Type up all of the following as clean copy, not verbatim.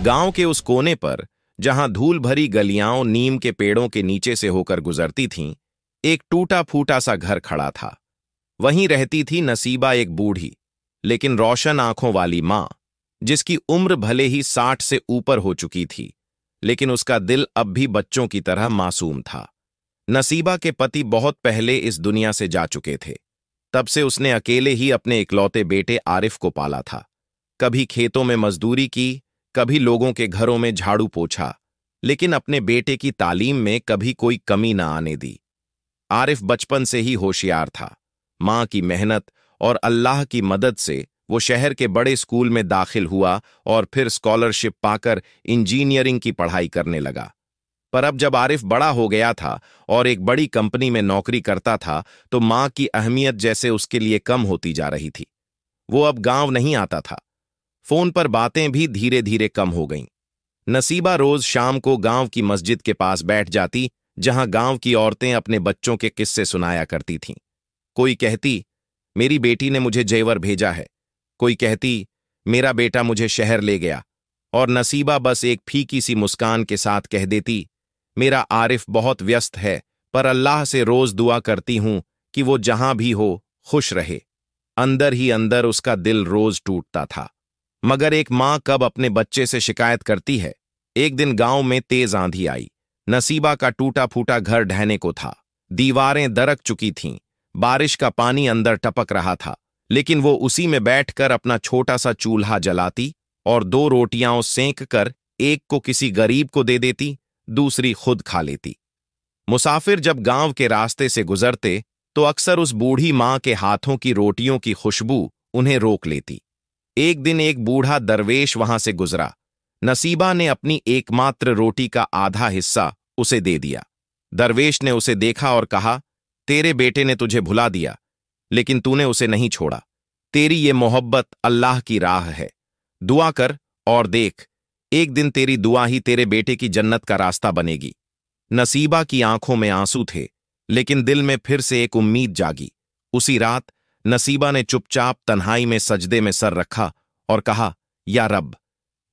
गांव के उस कोने पर, जहां धूल भरी गलियां नीम के पेड़ों के नीचे से होकर गुजरती थीं, एक टूटा फूटा सा घर खड़ा था। वहीं रहती थी नसीबा, एक बूढ़ी लेकिन रोशन आंखों वाली मां, जिसकी उम्र भले ही 60 से ऊपर हो चुकी थी, लेकिन उसका दिल अब भी बच्चों की तरह मासूम था। नसीबा के पति बहुत पहले इस दुनिया से जा चुके थे। तब से उसने अकेले ही अपने इकलौते बेटे आरिफ को पाला था। कभी खेतों में मजदूरी की, कभी लोगों के घरों में झाड़ू पोछा, लेकिन अपने बेटे की तालीम में कभी कोई कमी न आने दी। आरिफ बचपन से ही होशियार था। मां की मेहनत और अल्लाह की मदद से वो शहर के बड़े स्कूल में दाखिल हुआ और फिर स्कॉलरशिप पाकर इंजीनियरिंग की पढ़ाई करने लगा। पर अब जब आरिफ बड़ा हो गया था और एक बड़ी कंपनी में नौकरी करता था, तो मां की अहमियत जैसे उसके लिए कम होती जा रही थी। वो अब गांव नहीं आता था। फोन पर बातें भी धीरे धीरे कम हो गईं। नसीबा रोज शाम को गांव की मस्जिद के पास बैठ जाती, जहां गांव की औरतें अपने बच्चों के किस्से सुनाया करती थीं। कोई कहती, मेरी बेटी ने मुझे जेवर भेजा है। कोई कहती, मेरा बेटा मुझे शहर ले गया। और नसीबा बस एक फीकी सी मुस्कान के साथ कह देती, मेरा आरिफ बहुत व्यस्त है, पर अल्लाह से रोज दुआ करती हूं कि वो जहां भी हो खुश रहे। अंदर ही अंदर उसका दिल रोज टूटता था। मगर एक मां कब अपने बच्चे से शिकायत करती है। एक दिन गांव में तेज आंधी आई। नसीबा का टूटा फूटा घर ढहने को था। दीवारें दरक चुकी थीं। बारिश का पानी अंदर टपक रहा था, लेकिन वो उसी में बैठकर अपना छोटा सा चूल्हा जलाती और 2 रोटियां सेंक कर एक को किसी गरीब को दे देती, दूसरी खुद खा लेती। मुसाफिर जब गांव के रास्ते से गुजरते, तो अक्सर उस बूढ़ी मां के हाथों की रोटियों की खुशबू उन्हें रोक लेती। एक दिन एक बूढ़ा दरवेश वहां से गुजरा। नसीबा ने अपनी एकमात्र रोटी का आधा हिस्सा उसे दे दिया। दरवेश ने उसे देखा और कहा, तेरे बेटे ने तुझे भुला दिया, लेकिन तूने उसे नहीं छोड़ा। तेरी ये मोहब्बत अल्लाह की राह है। दुआ कर और देख, एक दिन तेरी दुआ ही तेरे बेटे की जन्नत का रास्ता बनेगी। नसीबा की आंखों में आंसू थे, लेकिन दिल में फिर से एक उम्मीद जागी। उसी रात नसीबा ने चुपचाप तन्हाई में सजदे में सर रखा और कहा, या रब,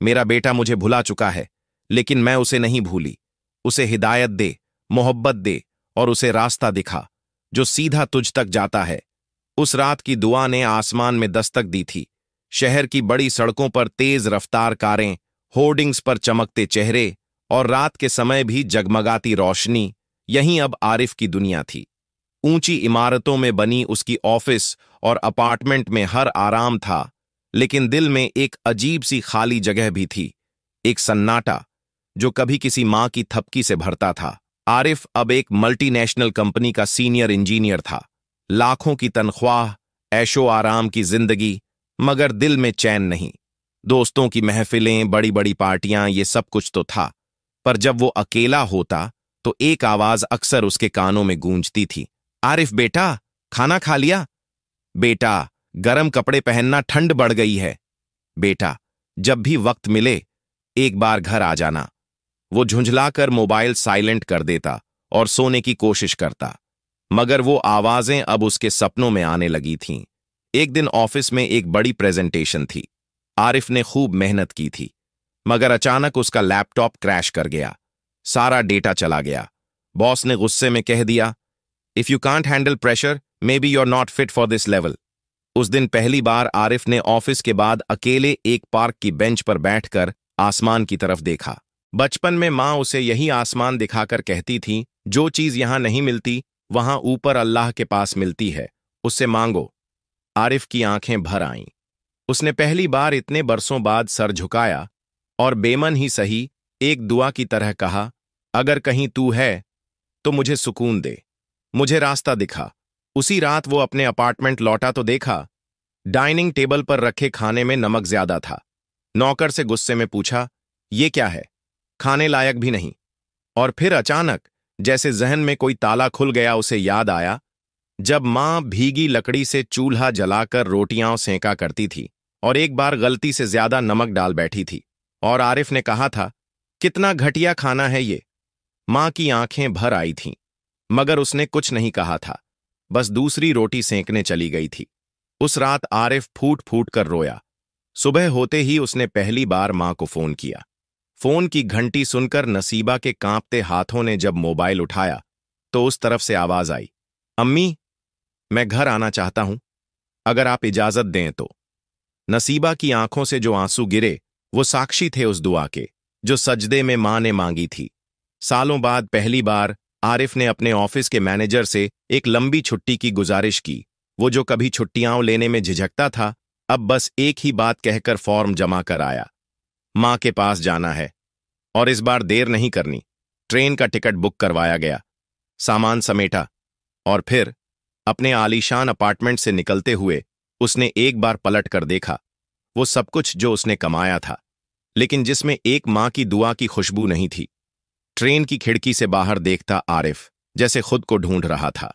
मेरा बेटा मुझे भुला चुका है, लेकिन मैं उसे नहीं भूली। उसे हिदायत दे, मोहब्बत दे और उसे रास्ता दिखा जो सीधा तुझ तक जाता है। उस रात की दुआ ने आसमान में दस्तक दी थी। शहर की बड़ी सड़कों पर तेज रफ्तार कारें, होर्डिंग्स पर चमकते चेहरे और रात के समय भी जगमगाती रोशनी, यहीं अब आरिफ की दुनिया थी। ऊंची इमारतों में बनी उसकी ऑफिस और अपार्टमेंट में हर आराम था, लेकिन दिल में एक अजीब सी खाली जगह भी थी, एक सन्नाटा जो कभी किसी मां की थपकी से भरता था। आरिफ अब एक मल्टीनेशनल कंपनी का सीनियर इंजीनियर था। लाखों की तनख्वाह, ऐशो आराम की जिंदगी, मगर दिल में चैन नहीं। दोस्तों की महफिलें, बड़ी बड़ी पार्टियां, ये सब कुछ तो था, पर जब वो अकेला होता तो एक आवाज अक्सर उसके कानों में गूंजती थी, आरिफ बेटा, खाना खा लिया? बेटा, गरम कपड़े पहनना, ठंड बढ़ गई है। बेटा, जब भी वक्त मिले एक बार घर आ जाना। वो झुंझलाकर मोबाइल साइलेंट कर देता और सोने की कोशिश करता, मगर वो आवाजें अब उसके सपनों में आने लगी थीं। एक दिन ऑफिस में एक बड़ी प्रेजेंटेशन थी। आरिफ ने खूब मेहनत की थी, मगर अचानक उसका लैपटॉप क्रैश कर गया। सारा डेटा चला गया। बॉस ने गुस्से में कह दिया, if you can't handle pressure, maybe you are not fit for this level. उस दिन पहली बार आरिफ ने ऑफिस के बाद अकेले एक पार्क की बेंच पर बैठकर आसमान की तरफ देखा। बचपन में मां उसे यही आसमान दिखाकर कहती थी, जो चीज यहां नहीं मिलती वहां ऊपर अल्लाह के पास मिलती है, उससे मांगो। आरिफ की आंखें भर आईं। उसने पहली बार इतने बरसों बाद सर झुकाया और बेमन ही सही एक दुआ की तरह कहा, अगर कहीं तू है तो मुझे सुकून दे, मुझे रास्ता दिखा। उसी रात वो अपने अपार्टमेंट लौटा तो देखा, डाइनिंग टेबल पर रखे खाने में नमक ज्यादा था। नौकर से गुस्से में पूछा, ये क्या है? खाने लायक भी नहीं। और फिर अचानक जैसे जहन में कोई ताला खुल गया, उसे याद आया जब मां भीगी लकड़ी से चूल्हा जलाकर रोटियां सेंका करती थी और एक बार गलती से ज्यादा नमक डाल बैठी थी और आरिफ ने कहा था, कितना घटिया खाना है ये। मां की आंखें भर आई थीं, मगर उसने कुछ नहीं कहा था, बस दूसरी रोटी सेंकने चली गई थी। उस रात आरिफ फूट फूट कर रोया। सुबह होते ही उसने पहली बार मां को फोन किया। फोन की घंटी सुनकर नसीबा के कांपते हाथों ने जब मोबाइल उठाया तो उस तरफ से आवाज आई, अम्मी, मैं घर आना चाहता हूं, अगर आप इजाजत दें तो। नसीबा की आंखों से जो आंसू गिरे वो साक्षी थे उस दुआ के जो सजदे में मां ने मांगी थी। सालों बाद पहली बार आरिफ ने अपने ऑफिस के मैनेजर से एक लंबी छुट्टी की गुजारिश की। वो जो कभी छुट्टियां लेने में झिझकता था, अब बस एक ही बात कहकर फॉर्म जमा कर आया, मां के पास जाना है। और इस बार देर नहीं करनी। ट्रेन का टिकट बुक करवाया गया, सामान समेटा और फिर अपने आलीशान अपार्टमेंट से निकलते हुए उसने एक बार पलट कर देखा, वो सब कुछ जो उसने कमाया था, लेकिन जिसमें एक मां की दुआ की खुशबू नहीं थी। ट्रेन की खिड़की से बाहर देखता आरिफ जैसे खुद को ढूंढ रहा था।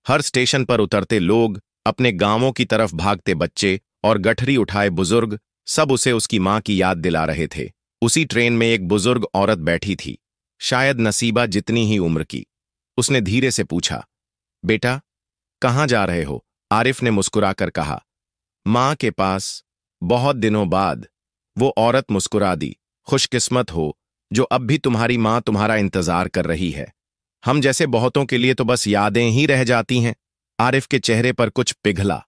हर स्टेशन पर उतरते लोग, अपने गांवों की तरफ भागते बच्चे और गठरी उठाए बुजुर्ग, सब उसे उसकी मां की याद दिला रहे थे। उसी ट्रेन में एक बुजुर्ग औरत बैठी थी, शायद नसीबा जितनी ही उम्र की। उसने धीरे से पूछा, बेटा, कहाँ जा रहे हो? आरिफ ने मुस्कुराकर कहा, मां के पास। बहुत दिनों बाद। वो औरत मुस्कुरा दी, खुशकिस्मत हो जो अब भी तुम्हारी मां तुम्हारा इंतजार कर रही है। हम जैसे बहुतों के लिए तो बस यादें ही रह जाती हैं। आरिफ के चेहरे पर कुछ पिघला,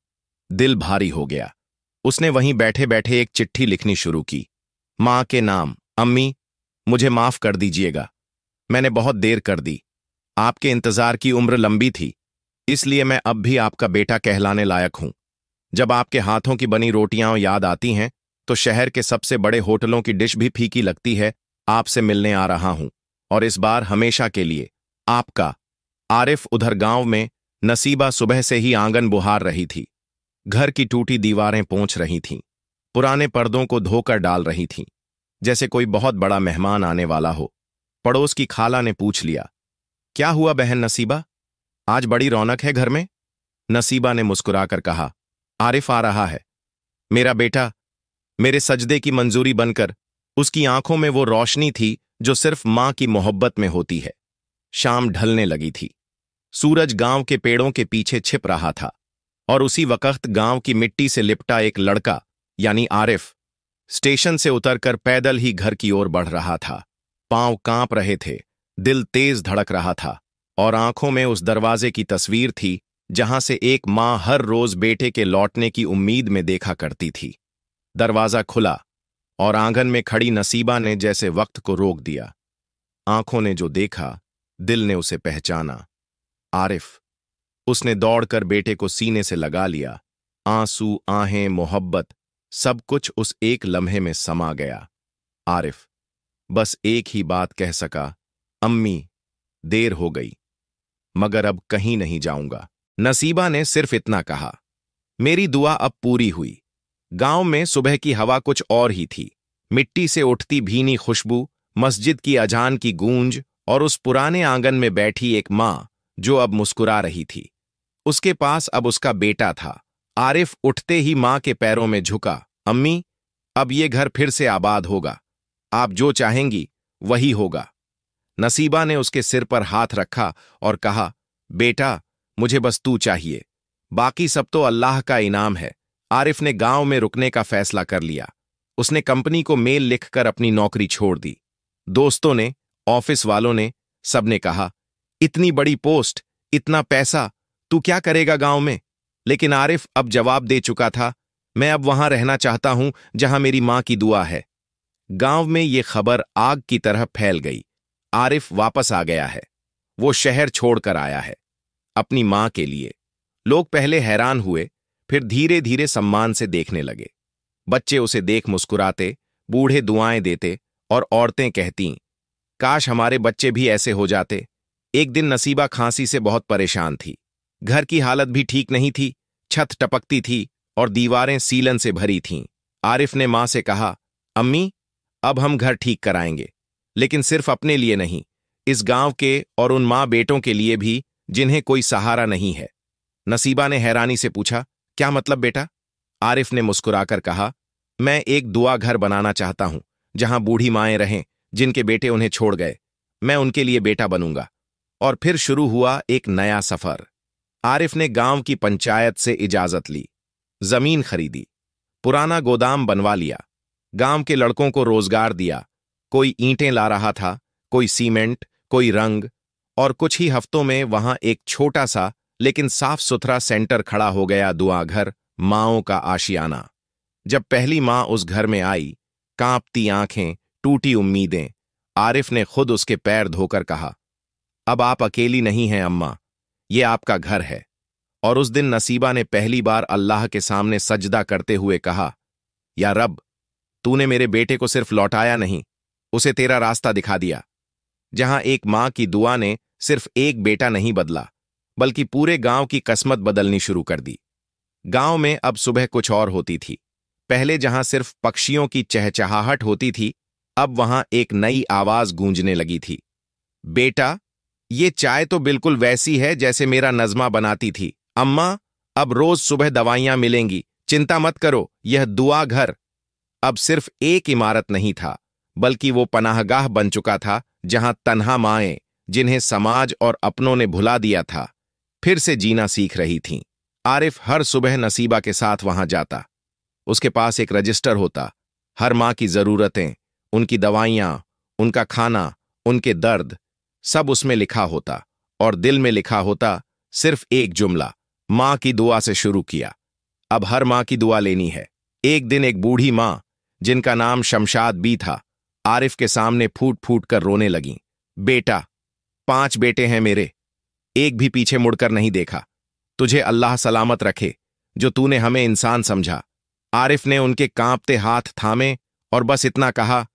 दिल भारी हो गया। उसने वहीं बैठे बैठे एक चिट्ठी लिखनी शुरू की। मां के नाम, अम्मी, मुझे माफ कर दीजिएगा, मैंने बहुत देर कर दी। आपके इंतजार की उम्र लंबी थी, इसलिए मैं अब भी आपका बेटा कहलाने लायक हूं। जब आपके हाथों की बनी रोटियां याद आती हैं तो शहर के सबसे बड़े होटलों की डिश भी फीकी लगती है। आपसे मिलने आ रहा हूं, और इस बार हमेशा के लिए, आपका। आरिफ उधर गांव में नसीबा सुबह से ही आंगन बुहार रही थी। घर की टूटी दीवारें पोंछ रही थीं, पुराने पर्दों को धोकर डाल रही थीं, जैसे कोई बहुत बड़ा मेहमान आने वाला हो। पड़ोस की खाला ने पूछ लिया, क्या हुआ बहन नसीबा, आज बड़ी रौनक है घर में? नसीबा ने मुस्कुराकर कहा, आरिफ आ रहा है, मेरा बेटा। मेरे सजदे की मंजूरी बनकर उसकी आंखों में वो रोशनी थी जो सिर्फ मां की मोहब्बत में होती है। शाम ढलने लगी थी, सूरज गांव के पेड़ों के पीछे छिप रहा था, और उसी वक्त गांव की मिट्टी से लिपटा एक लड़का, यानी आरिफ, स्टेशन से उतरकर पैदल ही घर की ओर बढ़ रहा था। पांव कांप रहे थे, दिल तेज धड़क रहा था, और आंखों में उस दरवाजे की तस्वीर थी जहां से एक मां हर रोज बेटे के लौटने की उम्मीद में देखा करती थी। दरवाजा खुला और आंगन में खड़ी नसीबा ने जैसे वक्त को रोक दिया। आंखों ने जो देखा, दिल ने उसे पहचाना। आरिफ। उसने दौड़कर बेटे को सीने से लगा लिया। आंसू, आहें, मोहब्बत, सब कुछ उस एक लम्हे में समा गया। आरिफ बस एक ही बात कह सका, अम्मी, देर हो गई, मगर अब कहीं नहीं जाऊंगा। नसीबा ने सिर्फ इतना कहा। मेरी दुआ अब पूरी हुई। गांव में सुबह की हवा कुछ और ही थी। मिट्टी से उठती भीनी खुशबू, मस्जिद की अजान की गूंज, और उस पुराने आंगन में बैठी एक मां जो अब मुस्कुरा रही थी। उसके पास अब उसका बेटा था। आरिफ उठते ही मां के पैरों में झुका, अम्मी, अब ये घर फिर से आबाद होगा। आप जो चाहेंगी वही होगा। नसीबा ने उसके सिर पर हाथ रखा और कहा, बेटा, मुझे बस तू चाहिए, बाकी सब तो अल्लाह का इनाम है। आरिफ ने गांव में रुकने का फैसला कर लिया। उसने कंपनी को मेल लिखकर अपनी नौकरी छोड़ दी। दोस्तों ने, ऑफिस वालों ने, सबने कहा, इतनी बड़ी पोस्ट, इतना पैसा, तू क्या करेगा गांव में? लेकिन आरिफ अब जवाब दे चुका था, मैं अब वहां रहना चाहता हूं जहां मेरी मां की दुआ है। गांव में ये खबर आग की तरह फैल गई। आरिफ वापस आ गया है। वो शहर छोड़कर आया है, अपनी मां के लिए। लोग पहले हैरान हुए, फिर धीरे धीरे सम्मान से देखने लगे। बच्चे उसे देख मुस्कुराते, बूढ़े दुआएं देते, और औरतें कहतीं, काश हमारे बच्चे भी ऐसे हो जाते। एक दिन नसीबा खांसी से बहुत परेशान थी। घर की हालत भी ठीक नहीं थी, छत टपकती थी और दीवारें सीलन से भरी थीं। आरिफ ने मां से कहा, अम्मी, अब हम घर ठीक कराएंगे, लेकिन सिर्फ अपने लिए नहीं, इस गांव के और उन मां बेटों के लिए भी जिन्हें कोई सहारा नहीं है। नसीबा ने हैरानी से पूछा, क्या मतलब बेटा? आरिफ ने मुस्कुराकर कहा, मैं एक दुआ घर बनाना चाहता हूं जहां बूढ़ी माएं रहें जिनके बेटे उन्हें छोड़ गए। मैं उनके लिए बेटा बनूंगा। और फिर शुरू हुआ एक नया सफर। आरिफ ने गांव की पंचायत से इजाजत ली, जमीन खरीदी, पुराना गोदाम बनवा लिया, गांव के लड़कों को रोजगार दिया, कोई ईंटें ला रहा था, कोई सीमेंट, कोई रंग, और कुछ ही हफ्तों में वहां एक छोटा सा लेकिन साफ सुथरा सेंटर खड़ा हो गया। दुआ घर, माँओं का आशियाना। जब पहली माँ उस घर में आई, कांपती आंखें, टूटी उम्मीदें, आरिफ ने खुद उसके पैर धोकर कहा, अब आप अकेली नहीं हैं अम्मा, ये आपका घर है। और उस दिन नसीबा ने पहली बार अल्लाह के सामने सजदा करते हुए कहा, या रब, तूने मेरे बेटे को सिर्फ लौटाया नहीं, उसे तेरा रास्ता दिखा दिया। जहां एक मां की दुआ ने सिर्फ एक बेटा नहीं बदला, बल्कि पूरे गांव की किस्मत बदलनी शुरू कर दी। गांव में अब सुबह कुछ और होती थी। पहले जहां सिर्फ पक्षियों की चहचहाहट होती थी, अब वहां एक नई आवाज गूंजने लगी थी। बेटा, ये चाय तो बिल्कुल वैसी है जैसे मेरा नज़्मा बनाती थी। अम्मा, अब रोज सुबह दवाइयां मिलेंगी, चिंता मत करो। यह दुआ घर अब सिर्फ एक इमारत नहीं था, बल्कि वो पनाहगाह बन चुका था, जहां तन्हा माएं, जिन्हें समाज और अपनों ने भुला दिया था, फिर से जीना सीख रही थीं। आरिफ हर सुबह नसीबा के साथ वहां जाता। उसके पास एक रजिस्टर होता। हर मां की जरूरतें, उनकी दवाइयां, उनका खाना, उनके दर्द, सब उसमें लिखा होता। और दिल में लिखा होता सिर्फ एक जुमला, मां की दुआ से शुरू किया। अब हर मां की दुआ लेनी है। एक दिन एक बूढ़ी मां, जिनका नाम शमशाद बी था, आरिफ के सामने फूट फूट कर रोने लगी। बेटा, 5 बेटे हैं मेरे, एक भी पीछे मुड़कर नहीं देखा। तुझे अल्लाह सलामत रखे, जो तूने हमें इंसान समझा। आरिफ ने उनके कांपते हाथ थामे और बस इतना कहा,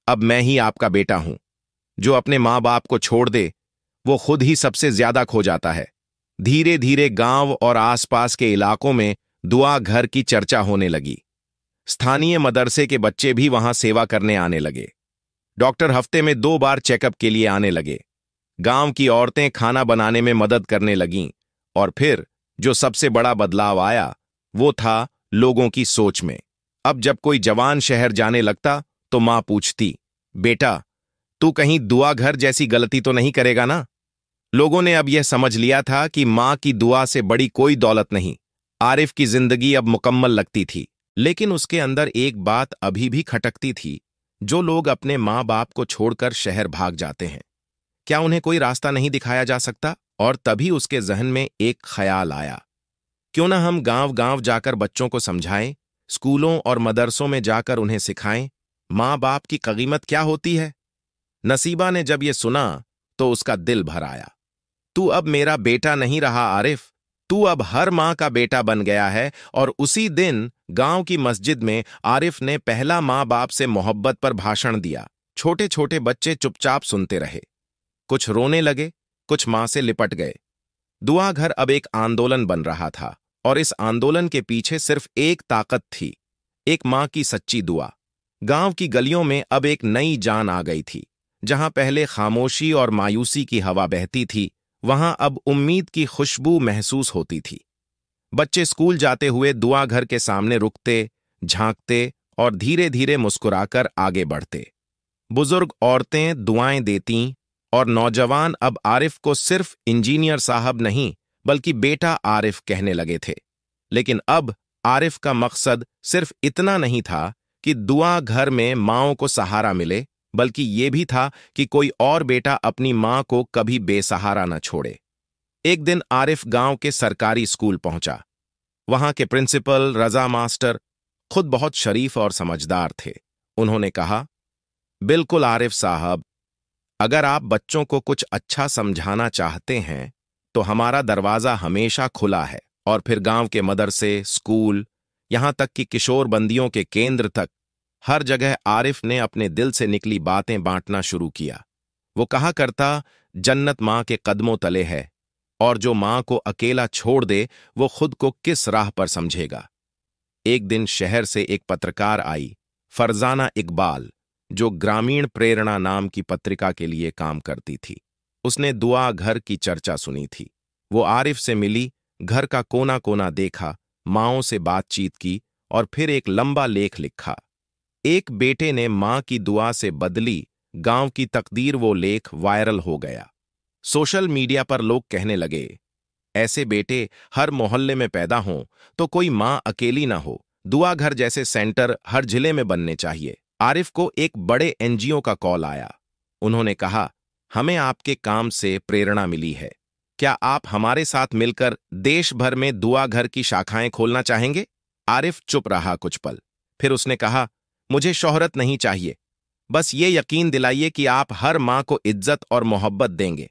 अब मैं ही आपका बेटा हूं। जो अपने मां बाप को छोड़ दे, वो खुद ही सबसे ज्यादा खो जाता है। धीरे धीरे गांव और आसपास के इलाकों में दुआ घर की चर्चा होने लगी। स्थानीय मदरसे के बच्चे भी वहां सेवा करने आने लगे। डॉक्टर हफ्ते में 2 बार चेकअप के लिए आने लगे। गांव की औरतें खाना बनाने में मदद करने लगीं। और फिर जो सबसे बड़ा बदलाव आया, वो था लोगों की सोच में। अब जब कोई जवान शहर जाने लगता, तो मां पूछती, बेटा, तू कहीं दुआ घर जैसी गलती तो नहीं करेगा ना? लोगों ने अब यह समझ लिया था कि मां की दुआ से बड़ी कोई दौलत नहीं। आरिफ की जिंदगी अब मुकम्मल लगती थी, लेकिन उसके अंदर एक बात अभी भी खटकती थी। जो लोग अपने माँ बाप को छोड़कर शहर भाग जाते हैं, क्या उन्हें कोई रास्ता नहीं दिखाया जा सकता? और तभी उसके जहन में एक ख्याल आया, क्यों ना हम गांव गांव जाकर बच्चों को समझाएं, स्कूलों और मदरसों में जाकर उन्हें सिखाएं, माँ बाप की कीमत क्या होती है। नसीबा ने जब यह सुना, तो उसका दिल भर आया। तू अब मेरा बेटा नहीं रहा आरिफ, तू अब हर मां का बेटा बन गया है। और उसी दिन गांव की मस्जिद में आरिफ ने पहला मां बाप से मोहब्बत पर भाषण दिया। छोटे छोटे बच्चे चुपचाप सुनते रहे। कुछ रोने लगे, कुछ मां से लिपट गए। दुआ घर अब एक आंदोलन बन रहा था, और इस आंदोलन के पीछे सिर्फ एक ताकत थी, एक मां की सच्ची दुआ। गांव की गलियों में अब एक नई जान आ गई थी। जहां पहले खामोशी और मायूसी की हवा बहती थी, वहां अब उम्मीद की खुशबू महसूस होती थी। बच्चे स्कूल जाते हुए दुआ घर के सामने रुकते, झांकते और धीरे धीरे मुस्कुराकर आगे बढ़ते। बुजुर्ग औरतें दुआएं देतीं, और नौजवान अब आरिफ को सिर्फ इंजीनियर साहब नहीं, बल्कि बेटा आरिफ कहने लगे थे। लेकिन अब आरिफ का मकसद सिर्फ इतना नहीं था कि दुआ घर में माँओं को सहारा मिले, बल्कि ये भी था कि कोई और बेटा अपनी मां को कभी बेसहारा न छोड़े। एक दिन आरिफ गांव के सरकारी स्कूल पहुंचा। वहां के प्रिंसिपल रजा मास्टर खुद बहुत शरीफ और समझदार थे। उन्होंने कहा, बिल्कुल आरिफ साहब, अगर आप बच्चों को कुछ अच्छा समझाना चाहते हैं, तो हमारा दरवाजा हमेशा खुला है। और फिर गांव के मदरसे, स्कूल, यहां तक कि किशोरबंदियों के केंद्र तक, हर जगह आरिफ ने अपने दिल से निकली बातें बांटना शुरू किया। वो कहा करता, जन्नत मां के कदमों तले है, और जो मां को अकेला छोड़ दे, वो खुद को किस राह पर समझेगा। एक दिन शहर से एक पत्रकार आई, फरजाना इकबाल, जो ग्रामीण प्रेरणा नाम की पत्रिका के लिए काम करती थी। उसने दुआ घर की चर्चा सुनी थी। वो आरिफ से मिली, घर का कोना कोना देखा, माँओं से बातचीत की, और फिर एक लंबा लेख लिखा। एक बेटे ने मां की दुआ से बदली गांव की तकदीर। वो लेख वायरल हो गया। सोशल मीडिया पर लोग कहने लगे, ऐसे बेटे हर मोहल्ले में पैदा हों, तो कोई मां अकेली ना हो। दुआ घर जैसे सेंटर हर जिले में बनने चाहिए। आरिफ को एक बड़े एनजीओ का कॉल आया। उन्होंने कहा, हमें आपके काम से प्रेरणा मिली है। क्या आप हमारे साथ मिलकर देश भर में दुआ घर की शाखाएं खोलना चाहेंगे? आरिफ चुप रहा कुछ पल। फिर उसने कहा, मुझे शोहरत नहीं चाहिए, बस ये यकीन दिलाइए कि आप हर मां को इज्जत और मोहब्बत देंगे,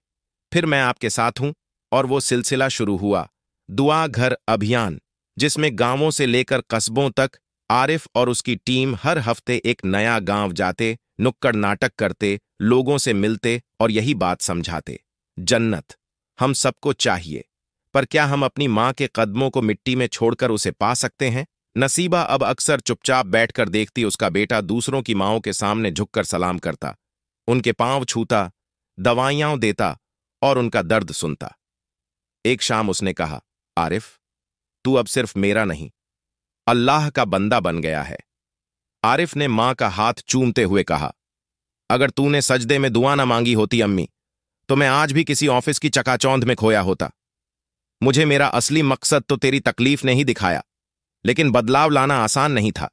फिर मैं आपके साथ हूं। और वो सिलसिला शुरू हुआ, दुआ घर अभियान, जिसमें गांवों से लेकर कस्बों तक आरिफ और उसकी टीम हर हफ्ते एक नया गांव जाते, नुक्कड़ नाटक करते, लोगों से मिलते और यही बात समझाते, जन्नत हम सबको चाहिए, पर क्या हम अपनी मां के कदमों को मिट्टी में छोड़कर उसे पा सकते हैं? नसीबा अब अक्सर चुपचाप बैठकर देखती उसका बेटा दूसरों की मांओं के सामने झुककर सलाम करता, उनके पांव छूता, दवाइयां देता और उनका दर्द सुनता। एक शाम उसने कहा, आरिफ, तू अब सिर्फ मेरा नहीं, अल्लाह का बंदा बन गया है। आरिफ ने मां का हाथ चूमते हुए कहा, अगर तूने सजदे में दुआ ना मांगी होती अम्मी, तो मैं आज भी किसी ऑफिस की चकाचौंध में खोया होता। मुझे मेरा असली मकसद तो तेरी तकलीफ ने ही दिखाया, लेकिन बदलाव लाना आसान नहीं था।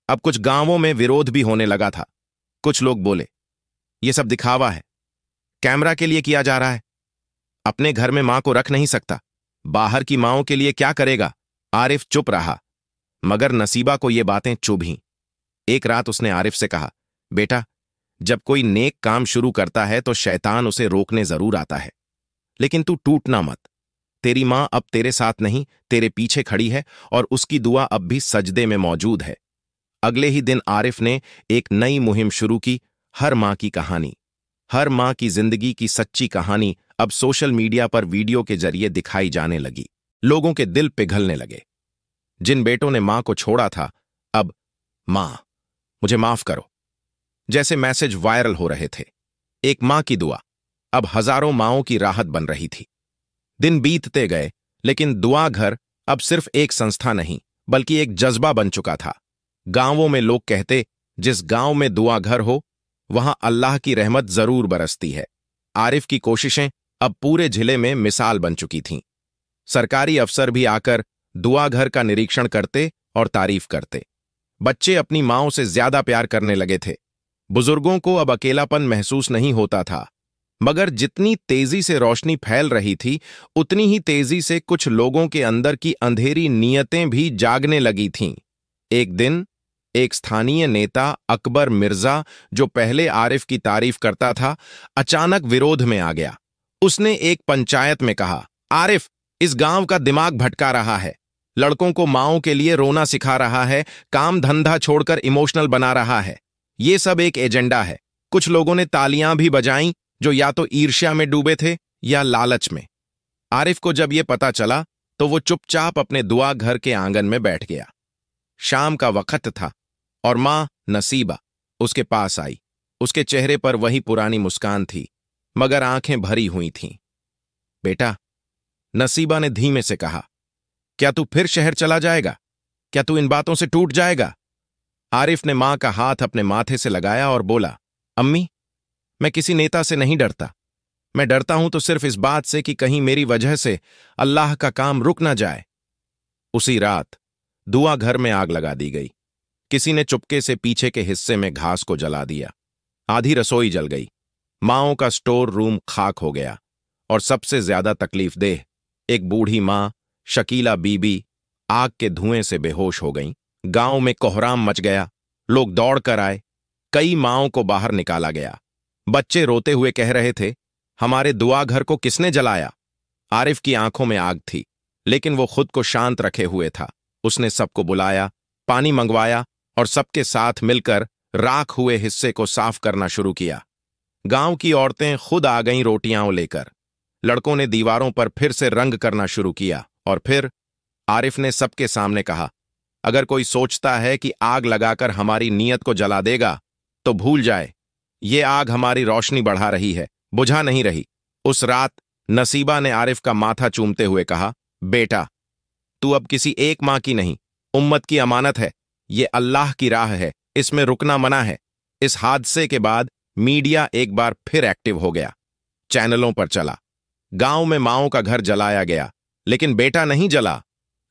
अब कुछ गांवों में विरोध भी होने लगा था। कुछ लोग बोले, यह सब दिखावा है, कैमरा के लिए किया जा रहा है, अपने घर में मां को रख नहीं सकता, बाहर की मांओं के लिए क्या करेगा? आरिफ चुप रहा, मगर नसीबा को ये बातें चुभीं। एक रात उसने आरिफ से कहा, बेटा, जब कोई नेक काम शुरू करता है तो शैतान उसे रोकने जरूर आता है, लेकिन तू टूटना मत। तेरी मां अब तेरे साथ नहीं, तेरे पीछे खड़ी है और उसकी दुआ अब भी सजदे में मौजूद है। अगले ही दिन आरिफ ने एक नई मुहिम शुरू की, हर मां की कहानी। हर मां की जिंदगी की सच्ची कहानी अब सोशल मीडिया पर वीडियो के जरिए दिखाई जाने लगी। लोगों के दिल पिघलने लगे। जिन बेटों ने मां को छोड़ा था, अब मां मुझे माफ करो जैसे मैसेज वायरल हो रहे थे। एक मां की दुआ अब हजारों मांओं की राहत बन रही थी। दिन बीतते गए, लेकिन दुआ घर अब सिर्फ एक संस्था नहीं, बल्कि एक जज्बा बन चुका था। गांवों में लोग कहते, जिस गांव में दुआ घर हो, वहां अल्लाह की रहमत जरूर बरसती है। आरिफ की कोशिशें अब पूरे जिले में मिसाल बन चुकी थीं। सरकारी अफसर भी आकर दुआ घर का निरीक्षण करते और तारीफ करते। बच्चे अपनी मांओं से ज्यादा प्यार करने लगे थे। बुजुर्गों को अब अकेलापन महसूस नहीं होता था। मगर जितनी तेजी से रोशनी फैल रही थी, उतनी ही तेजी से कुछ लोगों के अंदर की अंधेरी नीयतें भी जागने लगी थीं। एक दिन एक स्थानीय नेता अकबर मिर्जा, जो पहले आरिफ की तारीफ करता था, अचानक विरोध में आ गया। उसने एक पंचायत में कहा, आरिफ इस गांव का दिमाग भटका रहा है, लड़कों को मांओं के लिए रोना सिखा रहा है, काम धंधा छोड़कर इमोशनल बना रहा है। ये सब एक एजेंडा है। कुछ लोगों ने तालियां भी बजाईं, जो या तो ईर्ष्या में डूबे थे या लालच में। आरिफ को जब यह पता चला तो वो चुपचाप अपने दुआ घर के आंगन में बैठ गया। शाम का वक्त था और मां नसीबा उसके पास आई। उसके चेहरे पर वही पुरानी मुस्कान थी, मगर आंखें भरी हुई थीं। बेटा, नसीबा ने धीमे से कहा, क्या तू फिर शहर चला जाएगा? क्या तू इन बातों से टूट जाएगा? आरिफ ने मां का हाथ अपने माथे से लगाया और बोला, अम्मी, मैं किसी नेता से नहीं डरता। मैं डरता हूं तो सिर्फ इस बात से कि कहीं मेरी वजह से अल्लाह का काम रुक ना जाए। उसी रात दुआ घर में आग लगा दी गई। किसी ने चुपके से पीछे के हिस्से में घास को जला दिया। आधी रसोई जल गई। मांओं का स्टोर रूम खाक हो गया। और सबसे ज्यादा तकलीफदेह, एक बूढ़ी मां, शकीला बीबी, आग के धुएं से बेहोश हो गईं। गांव में कोहराम मच गया। लोग दौड़ कर आए। कई मांओं को बाहर निकाला गया। बच्चे रोते हुए कह रहे थे, हमारे दुआ घर को किसने जलाया? आरिफ की आंखों में आग थी, लेकिन वो खुद को शांत रखे हुए था। उसने सबको बुलाया, पानी मंगवाया और सबके साथ मिलकर राख हुए हिस्से को साफ करना शुरू किया। गांव की औरतें खुद आ गईं रोटियां लेकर। लड़कों ने दीवारों पर फिर से रंग करना शुरू किया। और फिर आरिफ ने सबके सामने कहा, अगर कोई सोचता है कि आग लगाकर हमारी नीयत को जला देगा, तो भूल जाए, ये आग हमारी रोशनी बढ़ा रही है, बुझा नहीं रही। उस रात नसीबा ने आरिफ का माथा चूमते हुए कहा, बेटा, तू अब किसी एक मां की नहीं, उम्मत की अमानत है। ये अल्लाह की राह है, इसमें रुकना मना है। इस हादसे के बाद मीडिया एक बार फिर एक्टिव हो गया। चैनलों पर चला। गांव में मांओं का घर जलाया गया, लेकिन बेटा नहीं जला।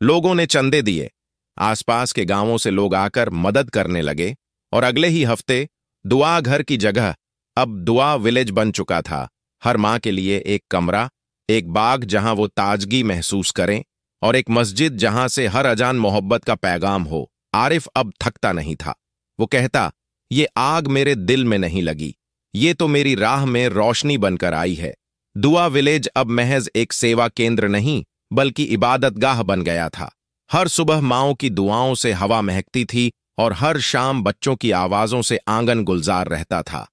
लोगों ने चंदे दिए। आसपास के गांवों से लोग आकर मदद करने लगे और अगले ही हफ्ते दुआ घर की जगह अब दुआ विलेज बन चुका था। हर माँ के लिए एक कमरा, एक बाग जहां वो ताजगी महसूस करें, और एक मस्जिद जहां से हर अजान मोहब्बत का पैगाम हो। आरिफ अब थकता नहीं था। वो कहता, ये आग मेरे दिल में नहीं लगी, ये तो मेरी राह में रोशनी बनकर आई है। दुआ विलेज अब महज एक सेवा केंद्र नहीं, बल्कि इबादतगाह बन गया था। हर सुबह माँओं की दुआओं से हवा महकती थी और हर शाम बच्चों की आवाजों से आंगन गुलजार रहता था।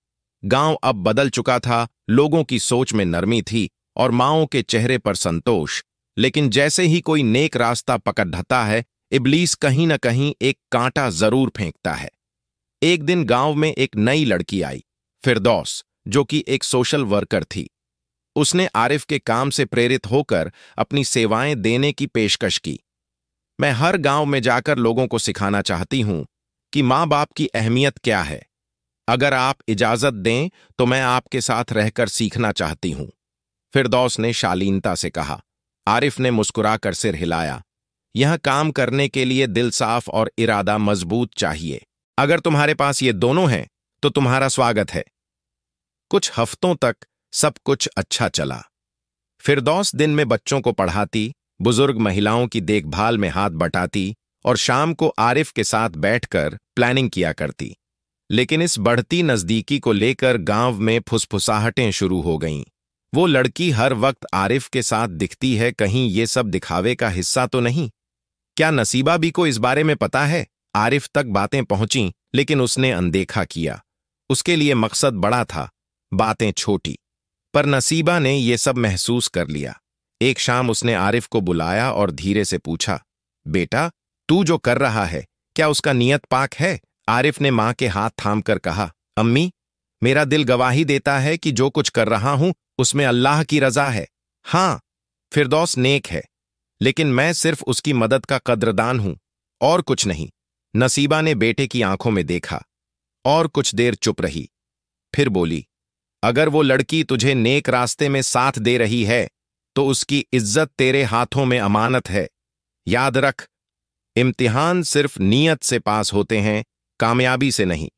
गांव अब बदल चुका था, लोगों की सोच में नरमी थी और माँओं के चेहरे पर संतोष। लेकिन जैसे ही कोई नेक रास्ता पकड़ता है, इब्लीस कहीं न कहीं एक कांटा जरूर फेंकता है। एक दिन गांव में एक नई लड़की आई, फिरदौस, जो कि एक सोशल वर्कर थी। उसने आरिफ के काम से प्रेरित होकर अपनी सेवाएं देने की पेशकश की। मैं हर गांव में जाकर लोगों को सिखाना चाहती हूं कि माँ बाप की अहमियत क्या है। अगर आप इजाजत दें तो मैं आपके साथ रहकर सीखना चाहती हूं, फिरदौस ने शालीनता से कहा। आरिफ ने मुस्कुराकर सिर हिलाया। यह काम करने के लिए दिल साफ और इरादा मजबूत चाहिए। अगर तुम्हारे पास ये दोनों हैं तो तुम्हारा स्वागत है। कुछ हफ्तों तक सब कुछ अच्छा चला। फिरदौस दिन में बच्चों को पढ़ाती, बुजुर्ग महिलाओं की देखभाल में हाथ बटाती और शाम को आरिफ के साथ बैठकर प्लानिंग किया करती। लेकिन इस बढ़ती नजदीकी को लेकर गांव में फुसफुसाहटें शुरू हो गईं। वो लड़की हर वक्त आरिफ के साथ दिखती है, कहीं ये सब दिखावे का हिस्सा तो नहीं? क्या नसीबा भी को इस बारे में पता है? आरिफ तक बातें पहुंची, लेकिन उसने अनदेखा किया। उसके लिए मकसद बड़ा था, बातें छोटी। पर नसीबा ने ये सब महसूस कर लिया। एक शाम उसने आरिफ को बुलाया और धीरे से पूछा, बेटा, तू जो कर रहा है, क्या उसका नियत पाक है? आरिफ ने मां के हाथ थामकर कहा, अम्मी, मेरा दिल गवाही देता है कि जो कुछ कर रहा हूं उसमें अल्लाह की रजा है। हां, फिरदौस नेक है, लेकिन मैं सिर्फ उसकी मदद का कद्रदान हूं, और कुछ नहीं। नसीबा ने बेटे की आंखों में देखा और कुछ देर चुप रही। फिर बोली, अगर वो लड़की तुझे नेक रास्ते में साथ दे रही है तो उसकी इज्जत तेरे हाथों में अमानत है। याद रख, इम्तिहान सिर्फ नीयत से पास होते हैं, कामयाबी से नहीं।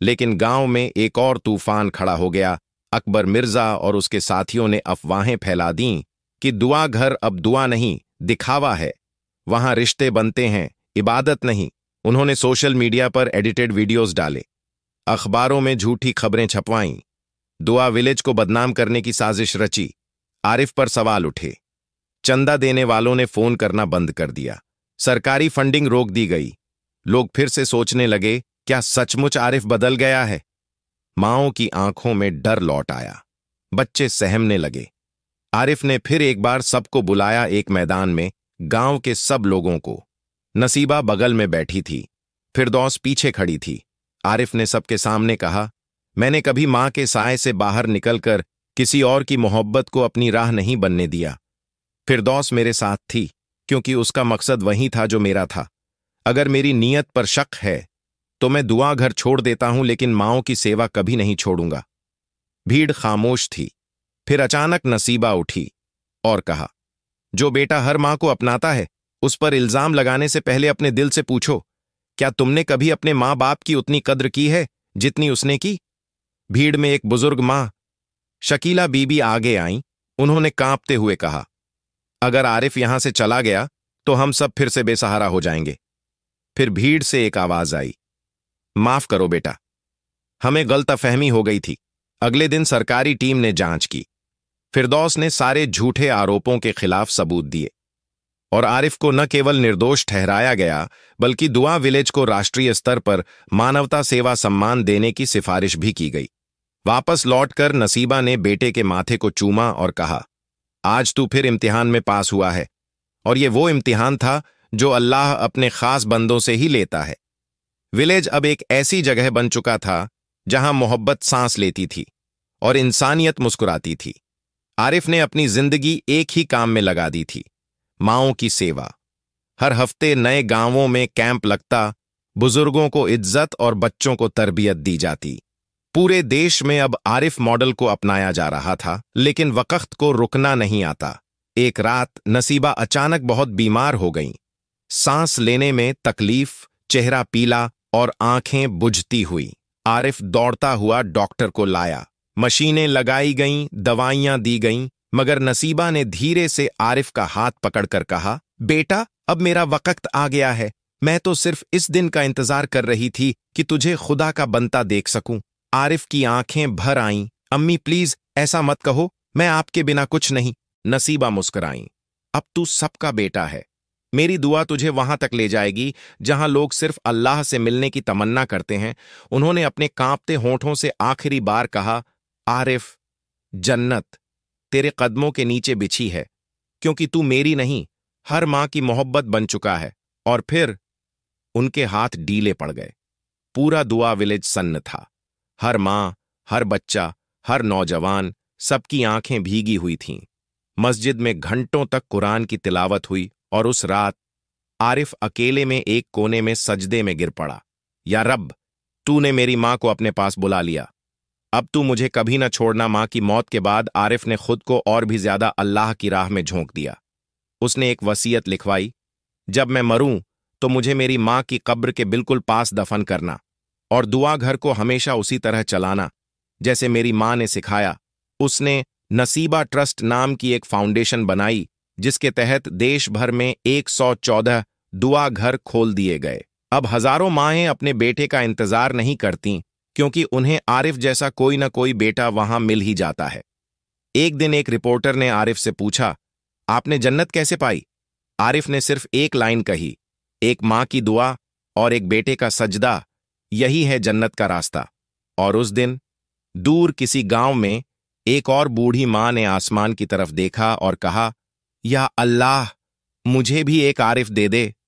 लेकिन गांव में एक और तूफान खड़ा हो गया। अकबर मिर्जा और उसके साथियों ने अफवाहें फैला दीं कि दुआ घर अब दुआ नहीं, दिखावा है। वहां रिश्ते बनते हैं, इबादत नहीं। उन्होंने सोशल मीडिया पर एडिटेड वीडियोस डाले, अखबारों में झूठी खबरें छपवाईं, दुआ विलेज को बदनाम करने की साजिश रची। आरिफ पर सवाल उठे। चंदा देने वालों ने फोन करना बंद कर दिया। सरकारी फंडिंग रोक दी गई। लोग फिर से सोचने लगे, क्या सचमुच आरिफ बदल गया है? माँओं की आंखों में डर लौट आया। बच्चे सहमने लगे। आरिफ ने फिर एक बार सबको बुलाया एक मैदान में, गांव के सब लोगों को। नसीबा बगल में बैठी थी, फिरदौस पीछे खड़ी थी। आरिफ ने सबके सामने कहा, मैंने कभी मां के साए से बाहर निकलकर किसी और की मोहब्बत को अपनी राह नहीं बनने दिया। फिरदौस मेरे साथ थी, क्योंकि उसका मकसद वही था जो मेरा था। अगर मेरी नीयत पर शक है तो मैं दुआ घर छोड़ देता हूं, लेकिन माँओं की सेवा कभी नहीं छोड़ूंगा। भीड़ खामोश थी। फिर अचानक नसीबा उठी और कहा, जो बेटा हर मां को अपनाता है, उस पर इल्जाम लगाने से पहले अपने दिल से पूछो, क्या तुमने कभी अपने मां बाप की उतनी कद्र की है जितनी उसने की? भीड़ में एक बुजुर्ग मां, शकीला बीबी, आगे आईं। उन्होंने कांपते हुए कहा, अगर आरिफ यहां से चला गया तो हम सब फिर से बेसहारा हो जाएंगे। फिर भीड़ से एक आवाज आई, माफ करो बेटा, हमें गलतफहमी हो गई थी। अगले दिन सरकारी टीम ने जांच की। फिरदौस ने सारे झूठे आरोपों के खिलाफ सबूत दिए और आरिफ को न केवल निर्दोष ठहराया गया, बल्कि दुआ विलेज को राष्ट्रीय स्तर पर मानवता सेवा सम्मान देने की सिफारिश भी की गई। वापस लौटकर नसीबा ने बेटे के माथे को चूमा और कहा, आज तू फिर इम्तिहान में पास हुआ है, और ये वो इम्तिहान था जो अल्लाह अपने खास बंदों से ही लेता है। विलेज अब एक ऐसी जगह बन चुका था जहां मोहब्बत सांस लेती थी और इंसानियत मुस्कुराती थी। आरिफ ने अपनी जिंदगी एक ही काम में लगा दी थी, माँओं की सेवा। हर हफ्ते नए गांवों में कैंप लगता, बुजुर्गों को इज्जत और बच्चों को तरबियत दी जाती। पूरे देश में अब आरिफ मॉडल को अपनाया जा रहा था, लेकिन वक्त को रुकना नहीं आता। एक रात नसीबा अचानक बहुत बीमार हो गईं। सांस लेने में तकलीफ, चेहरा पीला और आंखें बुझती हुई आरिफ दौड़ता हुआ डॉक्टर को लाया। मशीनें लगाई गईं, दवाइयां दी गईं, मगर नसीबा ने धीरे से आरिफ का हाथ पकड़कर कहा, बेटा, अब मेरा वक्त आ गया है। मैं तो सिर्फ इस दिन का इंतजार कर रही थी कि तुझे खुदा का बनता देख सकूं। आरिफ की आंखें भर आईं। अम्मी प्लीज ऐसा मत कहो, मैं आपके बिना कुछ नहीं। नसीबा मुस्कुराई। अब तू सबका बेटा है। मेरी दुआ तुझे वहां तक ले जाएगी जहां लोग सिर्फ अल्लाह से मिलने की तमन्ना करते हैं। उन्होंने अपने कांपते होंठों से आखिरी बार कहा, आरिफ, जन्नत तेरे कदमों के नीचे बिछी है, क्योंकि तू मेरी नहीं, हर मां की मोहब्बत बन चुका है। और फिर उनके हाथ ढीले पड़ गए। पूरा दुआ विलेज सन्न था। हर मां, हर बच्चा, हर नौजवान, सबकी आंखें भीगी हुई थीं। मस्जिद में घंटों तक कुरान की तिलावत हुई और उस रात आरिफ अकेले में एक कोने में सजदे में गिर पड़ा। या रब, तूने मेरी मां को अपने पास बुला लिया। अब तू मुझे कभी न छोड़ना। मां की मौत के बाद आरिफ ने खुद को और भी ज्यादा अल्लाह की राह में झोंक दिया। उसने एक वसीयत लिखवाई, जब मैं मरूं तो मुझे मेरी मां की कब्र के बिल्कुल पास दफन करना और दुआ घर को हमेशा उसी तरह चलाना जैसे मेरी मां ने सिखाया। उसने नसीबा ट्रस्ट नाम की एक फाउंडेशन बनाई जिसके तहत देश भर में 114 दुआ घर खोल दिए गए। अब हजारों माएं अपने बेटे का इंतजार नहीं करतीं, क्योंकि उन्हें आरिफ जैसा कोई ना कोई बेटा वहां मिल ही जाता है। एक दिन एक रिपोर्टर ने आरिफ से पूछा, आपने जन्नत कैसे पाई? आरिफ ने सिर्फ एक लाइन कही, एक मां की दुआ और एक बेटे का सजदा, यही है जन्नत का रास्ता। और उस दिन दूर किसी गांव में एक और बूढ़ी मां ने आसमान की तरफ देखा और कहा, या अल्लाह, मुझे भी एक आरिफ दे दे।